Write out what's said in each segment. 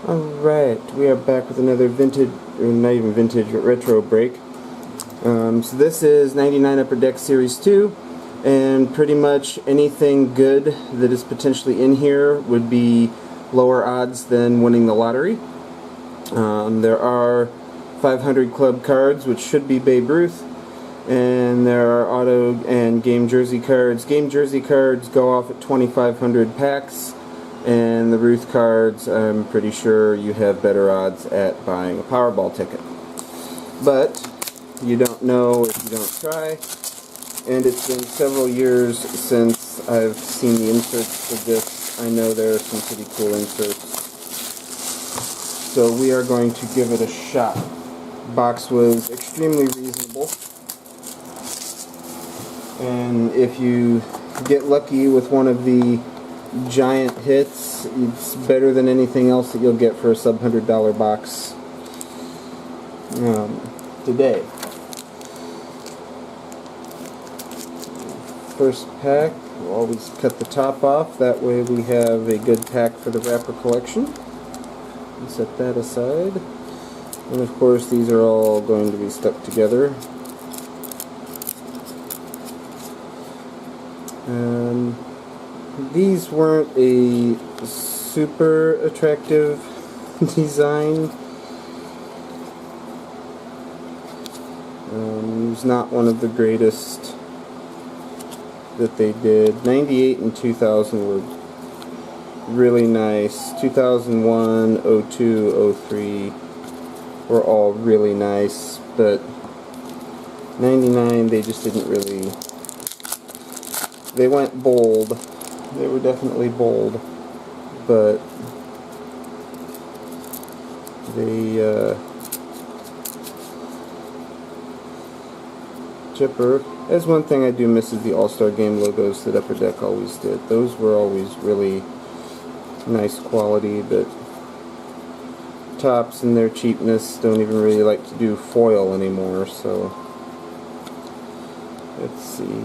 Alright, we are back with another vintage, or not even vintage, but retro break. So this is 99 Upper Deck Series 2, and pretty much anything good that is potentially in here would be lower odds than winning the lottery. There are 500 club cards, which should be Babe Ruth, and there are auto and game jersey cards. Game jersey cards go off at 2,500 packs. And the Ruth cards, I'm pretty sure you have better odds at buying a Powerball ticket. But you don't know if you don't try. And it's been several years since I've seen the inserts for this. I know there are some pretty cool inserts. So we are going to give it a shot. Box was extremely reasonable. And if you get lucky with one of the giant hits, it's better than anything else that you'll get for a sub-$100 box today. First pack, we'll always cut the top off, that way we have a good pack for the wrapper collection. And set that aside. And of course these are all going to be stuck together. These weren't a super attractive design. It was not one of the greatest that they did. 98 and 2000 were really nice. 2001, 02, 03 were all really nice, but 99 they just didn't really... They went bold. They were definitely bold, but they chipper. That's one thing I do miss is the All-Star Game logos that Upper Deck always did. Those were always really nice quality, but Topps and their cheapness don't even really like to do foil anymore, so let's see.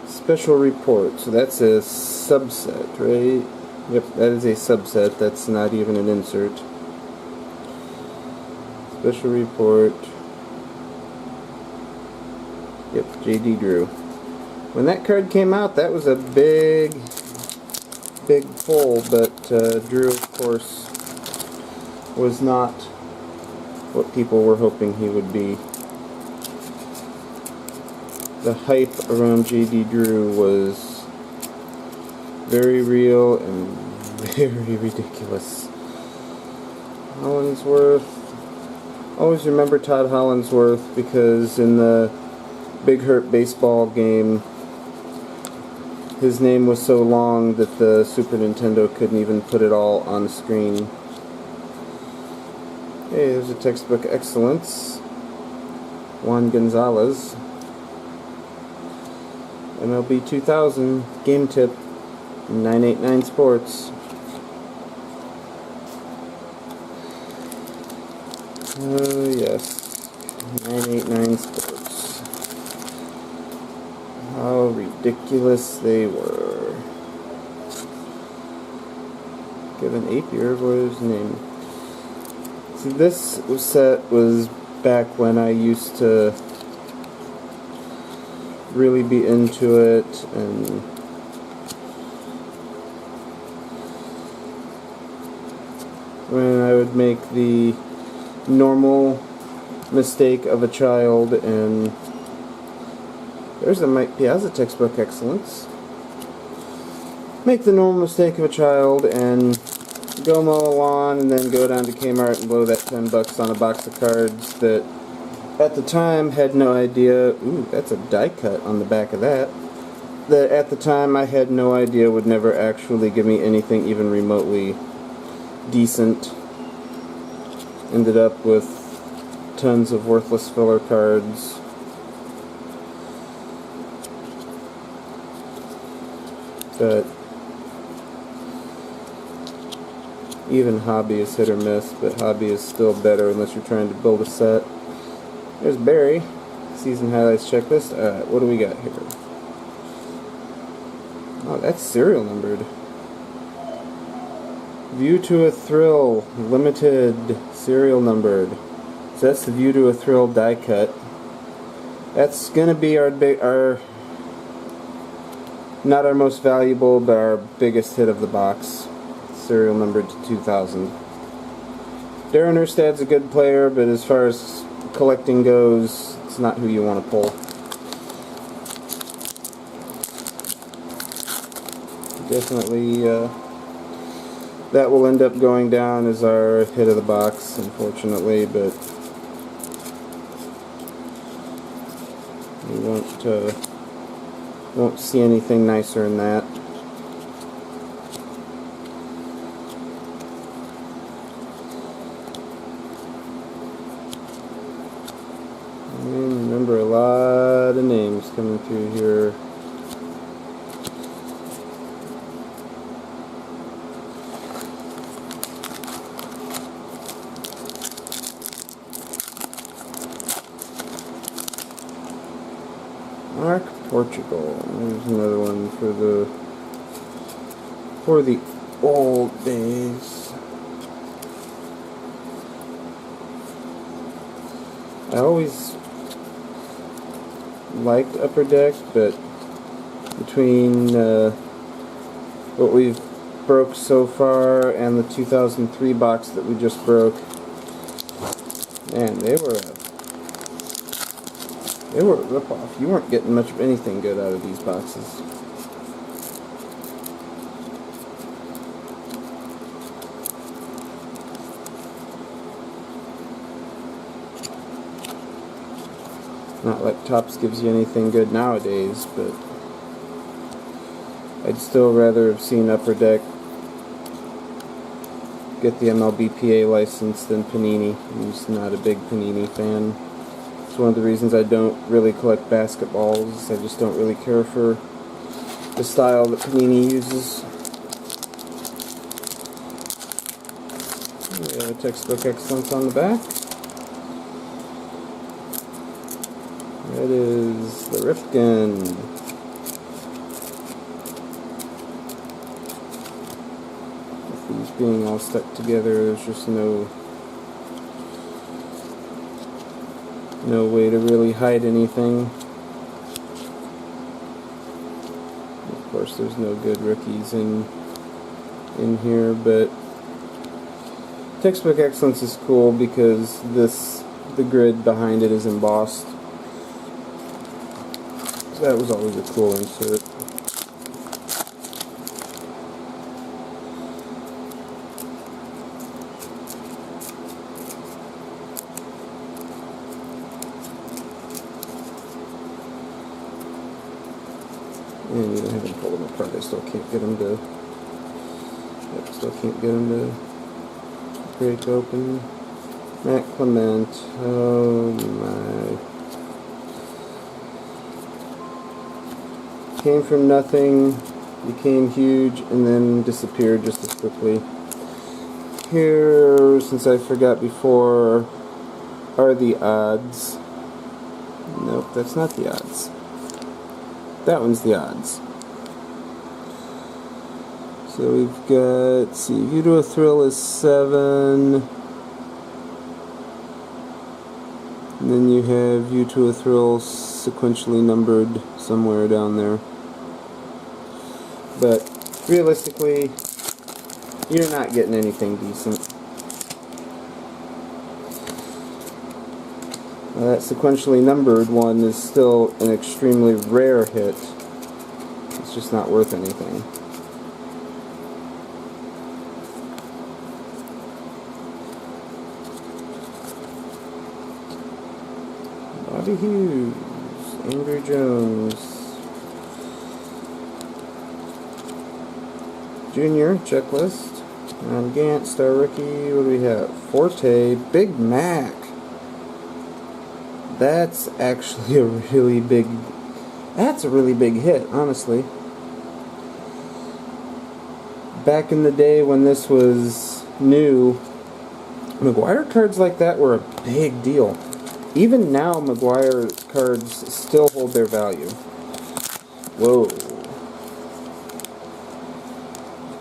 Special report, so that's a subset, right? Yep, that is a subset, that's not even an insert. Special report. Yep, J.D. Drew. When that card came out, that was a big pull, but Drew, of course, was not what people were hoping he would be. The hype around J.D. Drew was very real and very ridiculous. Hollingsworth. Always remember Todd Hollingsworth because in the Big Hurt baseball game, his name was so long that the Super Nintendo couldn't even put it all on the screen. Hey, there's a textbook excellence. Juan Gonzalez. MLB 2000 game tip, 989 Sports. Oh yes, 989 Sports. How ridiculous they were. Kevin Apier, what was his name? See, this set was back when I used to really be into it, and when I would make the normal mistake of a child, and there's a Mike Piazza textbook excellence. Make the normal mistake of a child and go mow a lawn and then go down to Kmart and blow that $10 on a box of cards that at the time had no idea. Ooh, that's a die cut on the back of that. That at the time I had no idea would never actually give me anything even remotely decent. Ended up with tons of worthless filler cards. But even Hobby is hit or miss, but Hobby is still better unless you're trying to build a set. There's Barry, season highlights checklist. Alright, what do we got here? Oh, that's serial numbered. View to a Thrill, limited, serial numbered. So that's the View to a Thrill die cut. That's gonna be our not our most valuable, but our biggest hit of the box. Serial numbered to 2000. Darren Erstad's a good player, but as far as collecting goes, it's not who you want to pull. Definitely, that will end up going down as our hit of the box, unfortunately, but we won't see anything nicer than that. And remember, a lot of names coming through here. Mark Portugal. There's another one for the old days. I always liked Upper Deck, but between what we've broke so far and the 2003 box that we just broke, man, they were a rip-off. You weren't getting much of anything good out of these boxes. Not like Topps gives you anything good nowadays, but I'd still rather have seen Upper Deck get the MLBPA license than Panini. I'm just not a big Panini fan. It's one of the reasons I don't really collect basketballs. I just don't really care for the style that Panini uses. We have a textbook excellence on the back. That is the Rifkin. With these being all stuck together, there's just no way to really hide anything. Of course, there's no good rookies in here, but Textbook Excellence is cool because the grid behind it is embossed. So that was always a cool insert. And I haven't pulled them apart. I still can't get them to. Yep, still can't get them to break open. Matt Clement. Oh my. Came from nothing, became huge, and then disappeared just as quickly. Here, since I forgot before, are the odds. Nope, that's not the odds. That one's the odds. So we've got, let's see, View to a Thrill is 7. And then you have View to a Thrill sequentially numbered somewhere down there. But realistically, you're not getting anything decent. Now that sequentially numbered one is still an extremely rare hit. It's just not worth anything. Bobby Hughes, Andrew Jones, Junior, checklist, Gant, star rookie, what do we have? Forte, Big Mac. That's actually a really big hit, honestly. Back in the day when this was new, McGuire cards like that were a big deal. Even now, McGuire cards still hold their value. Whoa.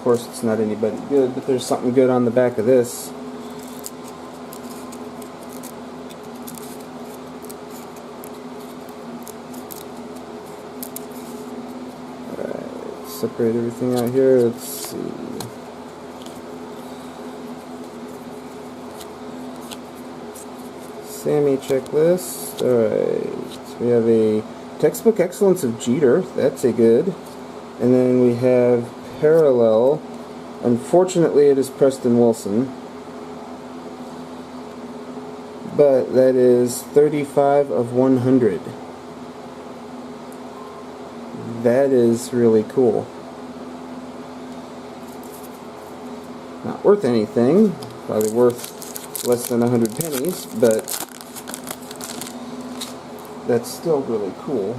course, it's not anybody good, but there's something good on the back of this. Alright, separate everything out here. Let's see. Sammy checklist. Alright, so we have a textbook excellence of Jeter. That's a good. And then we have parallel. Unfortunately, it is Preston Wilson. But that is 35 of 100. That is really cool. Not worth anything. Probably worth less than 100 pennies, but that's still really cool.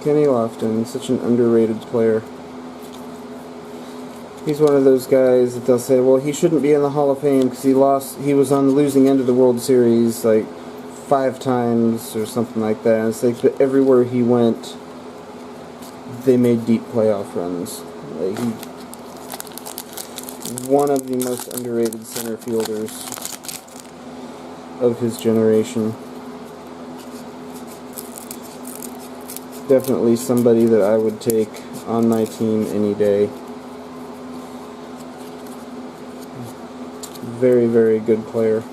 Kenny Lofton, such an underrated player. He's one of those guys that they'll say, well, he shouldn't be in the Hall of Fame because he was on the losing end of the World Series like 5 times or something like that. And it's like, but everywhere he went, they made deep playoff runs. Like, one of the most underrated center fielders of his generation. Definitely somebody that I would take on my team any day. Very, very good player.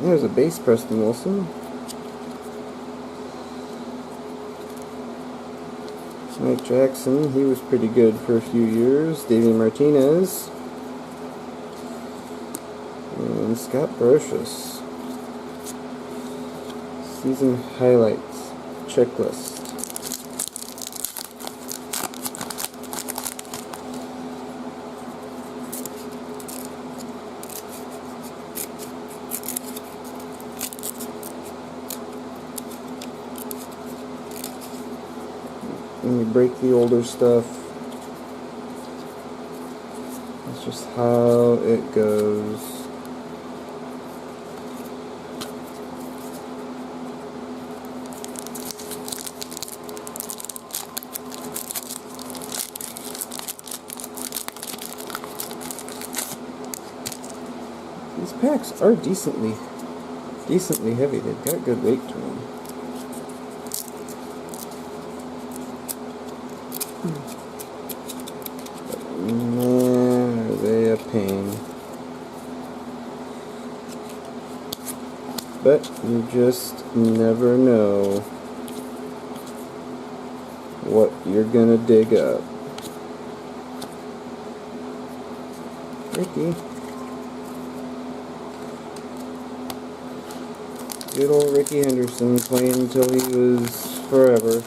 There's a base Preston Wilson. Mike Jackson, he was pretty good for a few years. Davey Martinez. And Scott Brocious. Season highlights. Checklist. When you break the older stuff, that's just how it goes. These packs are decently heavy. They've got good weight to them. Man, are they a pain. But you just never know what you're gonna dig up. Ricky. Good old Ricky Henderson, playing until he was forever.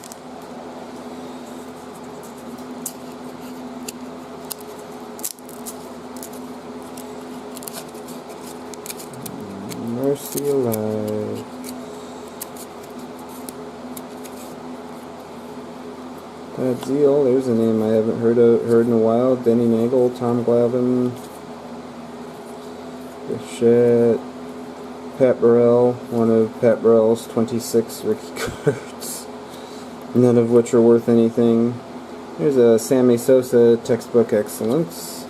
Mercy alive. Pat Zeal, there's a name I haven't heard in a while. Denny Nagel, Tom Glavine, Bichette, Pat Burrell, one of Pat Burrell's 26 rookie cards, none of which are worth anything. Here's a Sammy Sosa textbook excellence,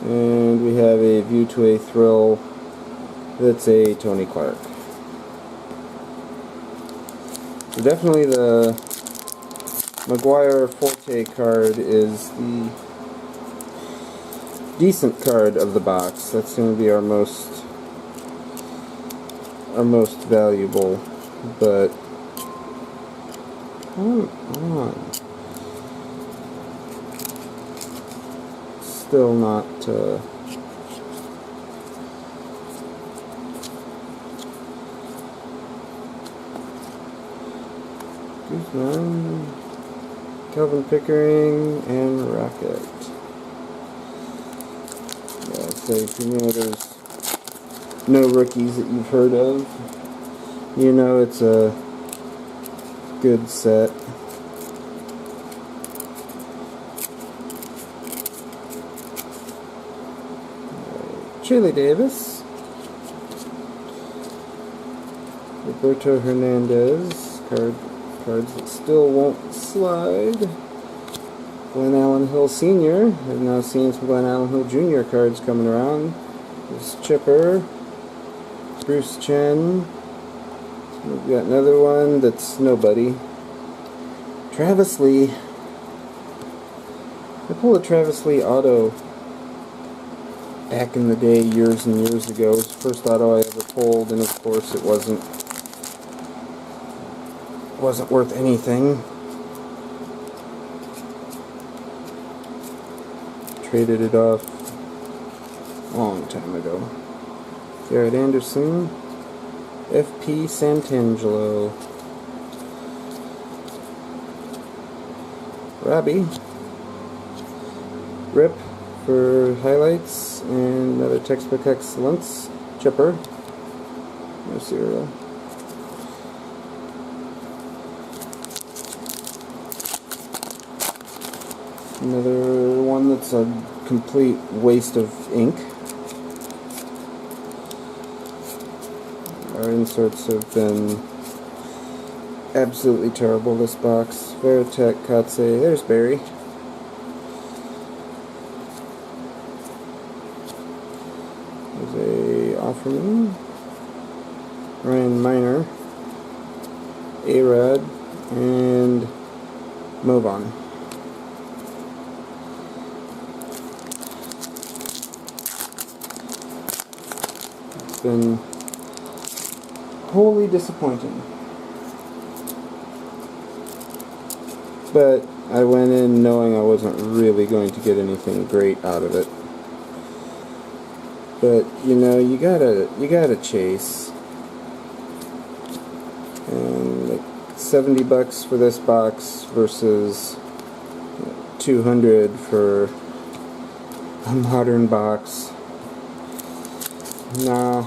and we have a View to a Thrill. That's a Tony Clark. So definitely the McGuire Forte card is the decent card of the box. That's going to be our most valuable. But come on. still not Guzman, Calvin Pickering, and Rocket. Yeah, so if you know there's no rookies that you've heard of, you know it's a good set. Chile Davis, Roberto Hernandez, cards that still won't slide. Glenn Allen Hill Sr. I've now seen some Glenn Allen Hill Jr. cards coming around. There's Chipper, Bruce Chen. We've got another one that's nobody. Travis Lee. I pulled a Travis Lee auto back in the day, years and years ago. It was the first auto I ever pulled, and of course it wasn't worth anything. Traded it off a long time ago. Garrett Anderson, F.P. Santangelo, Robbie, Rip for highlights, and another textbook excellence, Chipper, no serial. Another one that's a complete waste of ink. Our inserts have been absolutely terrible this box. Veritek, Kotze, there's Barry. There's a Offerman, Ryan Miner, A-Rod, and Movan. It's been wholly disappointing. But I went in knowing I wasn't really going to get anything great out of it. But you know, you gotta chase. And like $70 for this box versus $200 for a modern box. Nah.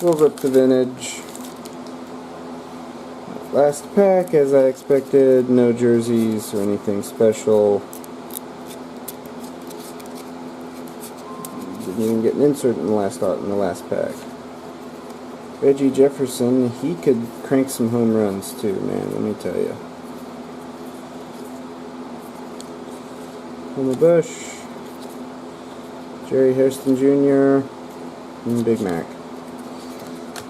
We'll rip the vintage. Last pack, as I expected, no jerseys or anything special. Didn't even get an insert in the last pack. Reggie Jefferson, he could crank some home runs too, man, let me tell you. Homer Bush, Jerry Hairston Jr., and Big Mac.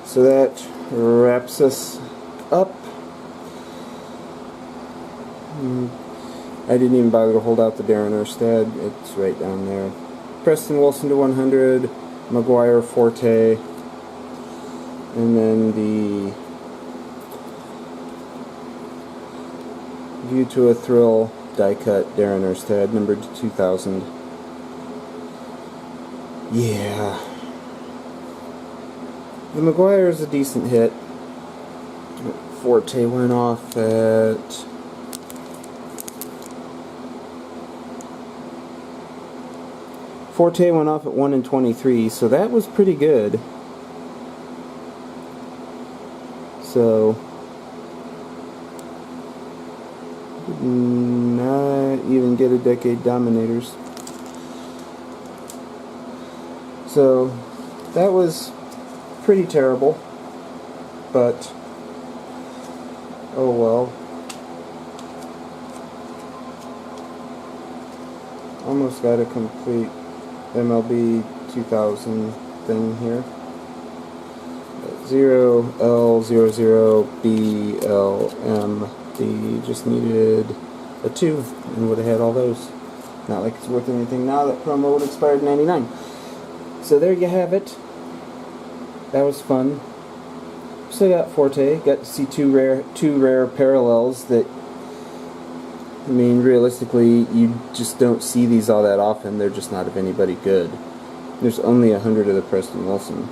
So that wraps us up. I didn't even bother to hold out the Darren Erstad. It's right down there. Preston Wilson to 100, McGuire Forte, and then the View to a Thrill die cut Darren Erstad, numbered to 2000. Yeah. The McGuire is a decent hit. Forte went off at Forte went off at 1 in 23, so that was pretty good. So did not even get a Decade Dominators. So that was pretty terrible, but oh well. Almost got a complete MLB 2000 thing here. 0L00BLMD, just needed a 2 and would have had all those. Not like it's worth anything now, that promo would have expired in 99. So there you have it. That was fun. Still got Forte. Got to see two rare parallels that I mean, realistically, you just don't see these all that often. They're just not of anybody good. There's only 100 of the Preston Wilson.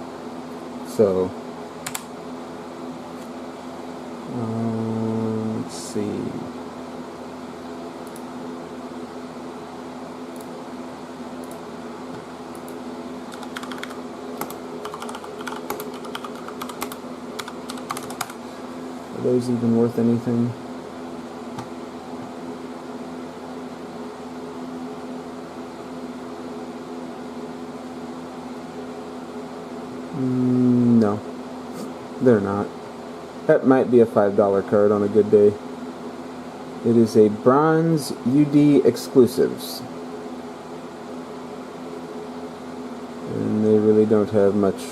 So, let's see. Are those even worth anything? No, they're not. That might be a $5 card on a good day. It is a bronze UD exclusives. And they really don't have much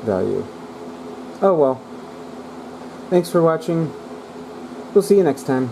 value. Oh well. Thanks for watching. We'll see you next time.